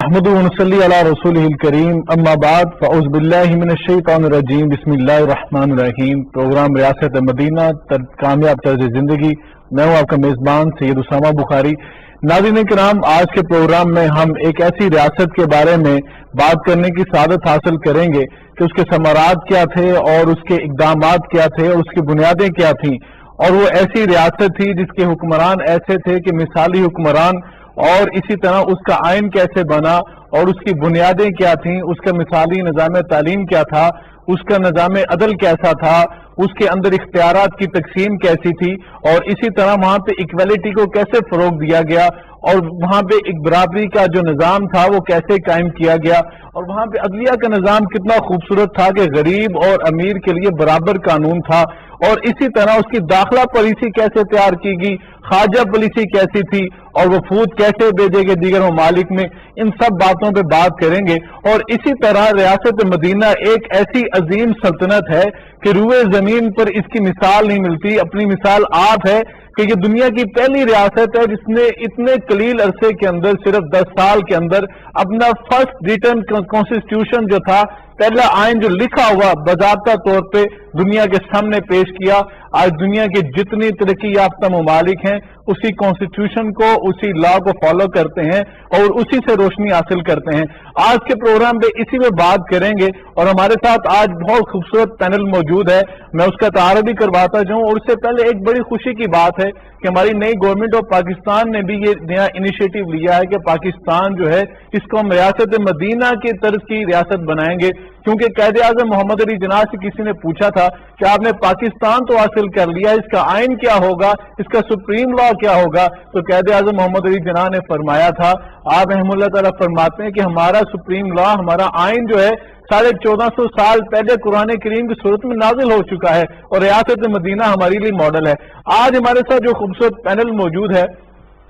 احمدُ ونصلی علی رسولہ الکریم اما بعد فاعوذ باللہ من الشیطان الرجیم بسم اللہ الرحمن الرحیم۔ پروگرام ریاست مدینہ کامیاب طرز زندگی، میں ہوں آپ کا میزبان سید اسامہ بخاری۔ ناظرین کرام، آج کے پروگرام میں ہم ایک ایسی ریاست کے بارے میں بات کرنے کی سعادت حاصل کریں گے کہ اس کے ثمرات کیا تھے اور اس کے اقدامات کیا تھے اور اس کی بنیادیں کیا تھیں، اور وہ ایسی ریاست تھی جس کے حکمران ایسے تھے کہ مثالی حکمران، اور اسی طرح اس کا آئین کیسے بنا اور اس کی بنیادیں کیا تھیں، اس کا مثالی نظام تعلیم کیا تھا، اس کا نظام عدل کیسا تھا، اس کے اندر اختیارات کی تقسیم کیسی تھی، اور اسی طرح وہاں پہ ایکویلٹی کو کیسے فروغ دیا گیا، اور وہاں پہ ایک برابری کا جو نظام تھا وہ کیسے قائم کیا گیا، اور وہاں پہ عدلیہ کا نظام کتنا خوبصورت تھا کہ غریب اور امیر کے لیے برابر قانون تھا، اور اسی طرح اس کی داخلہ پالیسی کیسے تیار کی گئی، خارجہ پالیسی کیسی تھی، اور وفود کیسے بھیجے گئے دیگر ممالک میں، ان سب باتوں پہ بات کریں گے۔ اور اسی طرح ریاست مدینہ ایک ایسی عظیم سلطنت ہے کہ روئے زمین پر اس کی مثال نہیں ملتی۔ اپنی مثال آپ ہے کہ یہ دنیا کی پہلی ریاست ہے جس نے اتنے قلیل عرصے کے اندر، صرف 10 سال کے اندر، اپنا فرسٹ ریٹن کانسٹیٹیوشن جو تھا، پہلا آئین جو لکھا ہوا باضابطہ طور پہ دنیا کے سامنے پیش کیا۔ آج دنیا کے جتنی ترقی یافتہ ممالک ہیں اسی کانسٹیٹیوشن کو، اسی لا کو فالو کرتے ہیں اور اسی سے روشنی حاصل کرتے ہیں۔ آج کے پروگرام پہ اسی میں بات کریں گے، اور ہمارے ساتھ آج بہت خوبصورت پینل موجود ہے۔ میں اس کا تعارف بھی کرواتا جاؤں، اور اس سے پہلے ایک بڑی خوشی کی بات ہے کہ ہماری نئی گورنمنٹ آف پاکستان نے بھی یہ نیا انیشیٹو لیا ہے کہ پاکستان جو ہے اس کو ہم ریاست مدینہ کی طرز کی ریاست بنائیں گے، کیونکہ قائد اعظم محمد علی جناح سے کسی نے پوچھا تھا کہ آپ نے پاکستان تو حاصل کر لیا، اس کا آئین کیا ہوگا، اس کا سپریم لا کیا ہوگا؟ تو قائد اعظم محمد علی جناح نے فرمایا تھا، آپ رحم اللہ تعالیٰ فرماتے ہیں کہ ہمارا سپریم لا، ہمارا آئین جو ہے 1450 سال پہلے قرآن کریم کی صورت میں نازل ہو چکا ہے، اور ریاست مدینہ ہمارے لیے ماڈل ہے۔ آج ہمارے ساتھ جو خوبصورت پینل موجود ہے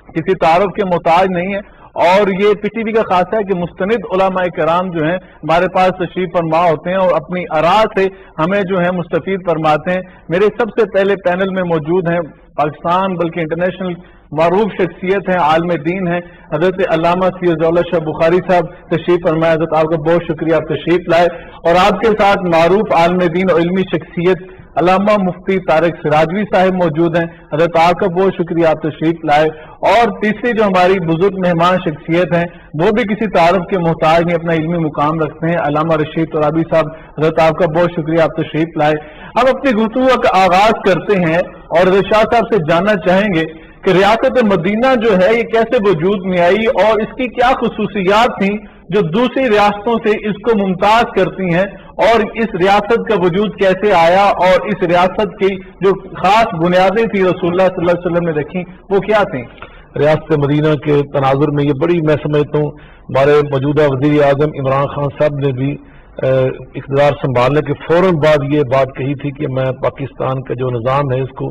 کسی تعارف کے محتاج نہیں ہے، اور یہ پی ٹی وی کا خاصہ ہے کہ مستند علماء کرام جو ہیں ہمارے پاس تشریف فرما ہوتے ہیں اور اپنی آراء سے ہمیں جو ہے مستفید فرماتے ہیں۔ میرے سب سے پہلے پینل میں موجود ہیں پاکستان بلکہ انٹرنیشنل معروف شخصیت ہیں، عالم دین ہیں، حضرت علامہ سید اللہ شاہ بخاری صاحب تشریف فرمائے۔ حضرت آپ کا بہت شکریہ، آپ تشریف لائے۔ اور آپ کے ساتھ معروف عالم دین اور علمی شخصیت علامہ مفتی طارق سراجوی صاحب موجود ہیں۔ حضرت آپ کا بہت شکریہ، آپ تشریف لائے۔ اور تیسری جو ہماری بزرگ مہمان شخصیت ہیں وہ بھی کسی تعارف کے محتاج نہیں، اپنا علمی مقام رکھتے ہیں، علامہ رشید ترابی صاحب۔ حضرت آپ کا بہت شکریہ، آپ تشریف لائے۔ ہم اپنی گفتگو کا آغاز کرتے ہیں اور رضا شاہ صاحب سے جاننا چاہیں گے کہ ریاست مدینہ جو ہے یہ کیسے وجود میں آئی اور اس کی کیا خصوصیات تھیں جو دوسری ریاستوں سے اس کو ممتاز کرتی ہیں، اور اس ریاست کا وجود کیسے آیا، اور اس ریاست کی جو خاص بنیادیں تھیں رسول اللہ صلی اللہ علیہ وسلم نے رکھی وہ کیا تھیں؟ ریاست مدینہ کے تناظر میں یہ بڑی، میں سمجھتا ہوں ہمارے موجودہ وزیر اعظم عمران خان صاحب نے بھی اقتدار سنبھالنے کے فوراً بعد یہ بات کہی تھی کہ میں پاکستان کا جو نظام ہے اس کو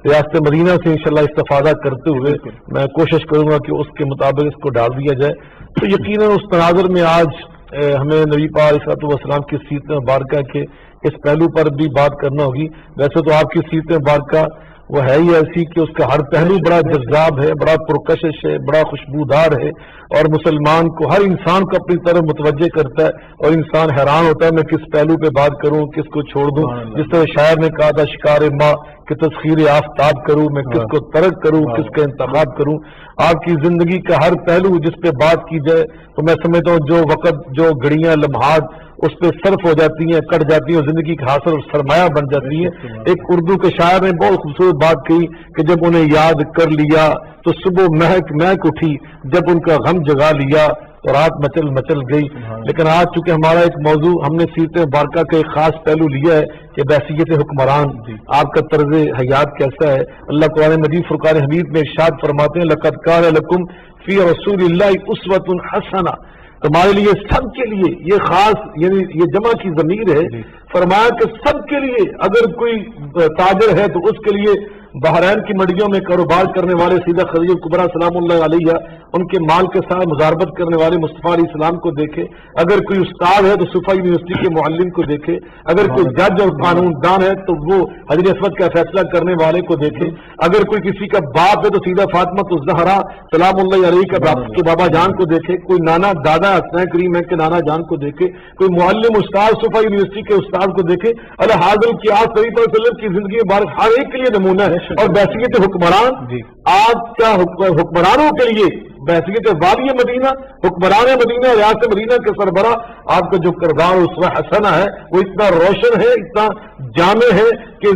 ریاست مدینہ سے انشاءاللہ استفادہ کرتے ہوئے میں کوشش کروں گا کہ اس کے مطابق اس کو ڈال دیا جائے۔ تو یقیناً اس تناظر میں آج ہمیں نبی پاک علیہ الصلوۃ والسلام کی سیرت مبارکہ کے اس پہلو پر بھی بات کرنا ہوگی۔ ویسے تو آپ کی سیرت مبارکہ وہ ہے ہی ایسی کہ اس کا ہر پہلو بڑا جذاب ہے، بڑا پرکشش ہے، بڑا خوشبودار ہے، اور مسلمان کو، ہر انسان کو اپنی طرف متوجہ کرتا ہے، اور انسان حیران ہوتا ہے میں کس پہلو پہ بات کروں، کس کو چھوڑ دوں۔ جس طرح شاعر نے کہا تھا شکار ماں کہ تسخیر آفتاب کروں، میں کس کو ترک کروں، کس کا انتخاب کروں۔ آپ کی زندگی کا ہر پہلو جس پہ بات کی جائے تو میں سمجھتا ہوں جو وقت، جو گھڑیاں، لمحات اس پہ صرف ہو جاتی ہیں، کٹ جاتی ہیں، اور زندگی کا حاصل اور سرمایہ بن جاتی ہے۔ ایک اردو کے شاعر نے بہت خوبصورت بات کہی کہ جب انہیں یاد کر لیا تو صبح مہک اٹھی، جب ان کا غم جگا لیا تو رات مچل گئی۔ لیکن آج چونکہ ہمارا ایک موضوع، ہم نے سیرت مبارکہ کا ایک خاص پہلو لیا ہے کہ بحیثیت حکمران آپ کا طرز حیات کیسا ہے۔ اللہ قرآن مجید فرقان حمید میں ارشاد فرماتے ہیں لقد کان لکم فی رسول اللہ اسوۃ حسنہ، تمہارے لیے سب کے لیے یہ خاص، یعنی یہ جمع کی ضمیر ہے، فرمایا کہ سب کے لیے، اگر کوئی تاجر ہے تو اس کے لیے بحرین کی منڈیوں میں کاروبار کرنے والے سیدہ خدیجہ کبریٰ سلام اللہ علیہ ان کے مال کے ساتھ مزاربت کرنے والے مصطفیٰ علیہ السلام کو دیکھے، اگر کوئی استاد ہے تو صوفیہ یونیورسٹی کے معلم کو دیکھے، اگر کوئی جج اور قانون دان ہے تو وہ حضرت اسود کا فیصلہ کرنے والے کو دیکھے، اگر کوئی کسی کا باپ ہے تو سیدہ فاطمہ الزہرا سلام اللہ علیہ کے بابا جان کو دیکھے، کوئی نانا دادا حسنین کریم ہے کہ نانا جان کو دیکھے، کوئی معلم استاد صوفیہ یونیورسٹی کے استاد کو دیکھے۔ اللہ حاضر کی آج صلی اللہ علیہ وسلم کی زندگی مبارک ہر ایک کے لیے نمونہ ہے، اور بحثیت حکمران آج کا حکمرانوں کے لیے بحثیت والی مدینہ، حکمران مدینہ، ریاست مدینہ کے سربراہ آپ کا جو کردار اسوہ حسنہ ہے وہ اتنا روشن ہے، اتنا جامع ہے کہ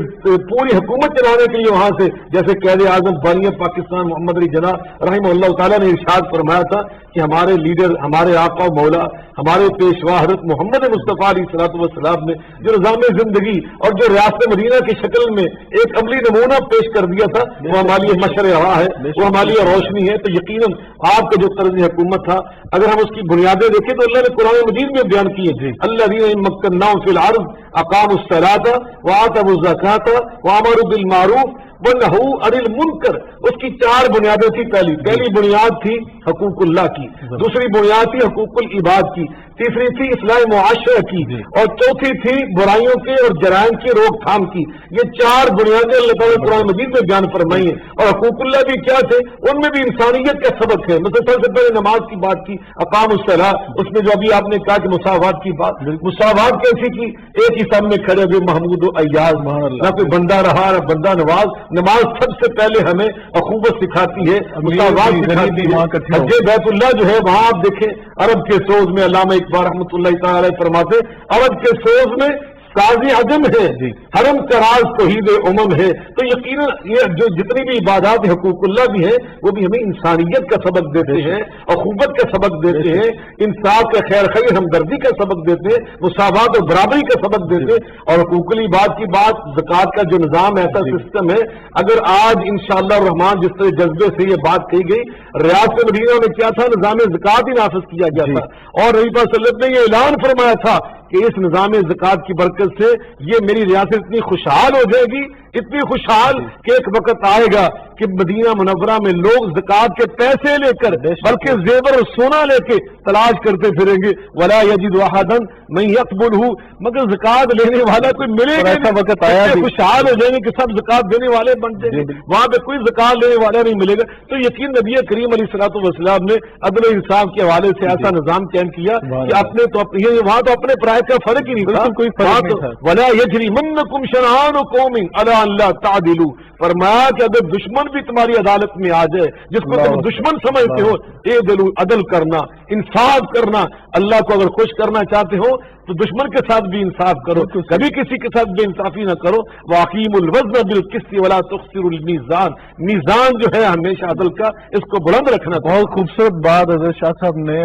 پوری حکومت چلانے کے لیے وہاں سے جیسے قائد اعظم بانی پاکستان محمد علی جناح رحمہ اللہ تعالیٰ نے ارشاد فرمایا تھا کہ ہمارے لیڈر، ہمارے آقا و مولا، ہمارے پیشوا حضرت محمد مصطفیٰ علیہ الصلوۃ والسلام نے جو نظام زندگی اور جو ریاست مدینہ کی شکل میں ایک عملی نمونہ پیش کر دیا تھا وہ ہمارے لیے مشرع رہا ہے، وہ ہمارے لیے روشنی ہے۔ تو یقیناً آپ کا جو طرز حکومت تھا اگر ہم اس کی بنیادیں دیکھیں تو اللہ نے قرآن مجید میں بیان کیے، الذین مکناہم فی الارض اقاموا الصلاۃ وآتوا الزکاۃ وامروا بالمعروف ونہوا عن المنکر۔ اس کی چار بنیادیں تھی۔ پہلی بنیاد تھی حقوق اللہ کی، دوسری بنیاد تھی حقوق العباد کی، تیسری تھی اصلاح معاشرہ کی، اور چوتھی تھی برائیوں کے اور جرائم کی روک تھام کی۔ یہ چار بنیادیں اللہ تعالیٰ نے قرآن مجید میں بیان فرمائی ہیں۔ اور حقوق اللہ بھی کیا تھے؟ ان میں بھی انسانیت کا سبق ہے۔ مثلا سب سے پہلے نماز کی بات کی، اقام الصلاۃ، اس میں جو ابھی آپ نے کہا کہ مساوات کی بات، مساوات کیسی کی؟ ایک ہی سامنے کھڑے ہوئے محمود و ایاز، نہ کوئی بندہ رہا نہ بندہ نواز۔ نماز سب سے پہلے ہمیں اخوت سکھاتی ہے، مساوات سکھاتی ہے۔ حج بیت اللہ جو ہے وہاں آپ دیکھیں عرب کے سوز میں علامہ اقبال رحمۃ اللہ تعالی فرماتے عرب کے سوز میں سازی عدم ہے، حرم کا راز توحید امم ہے۔ تو یقیناً یہ جو جتنی بھی عبادات حقوق اللہ بھی ہیں وہ بھی ہمیں انسانیت کا سبق دیتے ہیں، اخوت کا سبق دیتے ہیں، انصاف کا، خیر خیر ہمدردی کا سبق دیتے ہیں، مساوات اور برابری کا سبق دیتے ہیں۔ اور حقوق العباد کی بات، زکوٰۃ کا جو نظام ایسا سسٹم ہے، اگر آج انشاءاللہ الرحمن جس طرح جذبے سے یہ بات کہی گئی، ریاست مدینہ میں کیا تھا؟ نظام زکوٰۃ ہی نافذ کیا گیا تھا، اور نبی صلی اللہ علیہ وسلم نے یہ اعلان فرمایا تھا کہ اس نظام زکوٰۃ کی برکت سے یہ میری ریاست اتنی خوشحال ہو جائے گی، اتنی خوشحال کہ ایک وقت آئے گا کہ مدینہ منورہ میں لوگ زکوٰۃ کے پیسے لے کر بلکہ زیور اور سونا لے کے تلاش کرتے پھریں گے، ولا یجد احدا من یقبلہ، مگر زکوٰۃ لینے والا کوئی ملے گا۔ ایسا وقت آیا خوشحال ہو جائیں گے کہ سب زکوٰۃ دینے والے بن جائیں گے، وہاں پہ کوئی زکوٰۃ لینے والا نہیں ملے گا۔ تو یقین نبی کریم علیہ الصلوۃ والسلام نے عدل و انصاف کے حوالے سے ایسا نظام قائم کیا کہ اپنے تو وہاں تو اپنے پرائے کا فرق ہی نہیں تھا، کوئی فرق نہیں تھا۔ ولا یجرمنکم شنآن قوم علی ان لا تعدلوا، فرمایا کہ اگر دشمن بھی تمہاری عدالت میں آ جائے، جس کو تم دشمن سمجھتے ہو، عدل کرنا، انصاف کرنا، اللہ کو اگر خوش کرنا چاہتے ہو تو دشمن کے ساتھ بھی انصاف کرو، کبھی کسی کے ساتھ بے انصافی نہ کرو۔ وَأَقِیمُوا الْوَزْنَ بِالْقِسْطِ وَلَا تُخْسِرُوا الْمِیزَانَ، میزان جو ہے ہمیشہ عدل کا، اس کو بلند رکھنا۔ بہت خوبصورت بات حضرت شاہ صاحب نے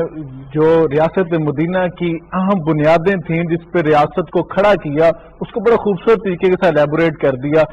جو ریاست مدینہ کی اہم بنیادیں تھیں جس پہ ریاست کو کھڑا کیا، اس کو بڑا خوبصورت طریقے کے ساتھ ایلیبوریٹ کر دیا۔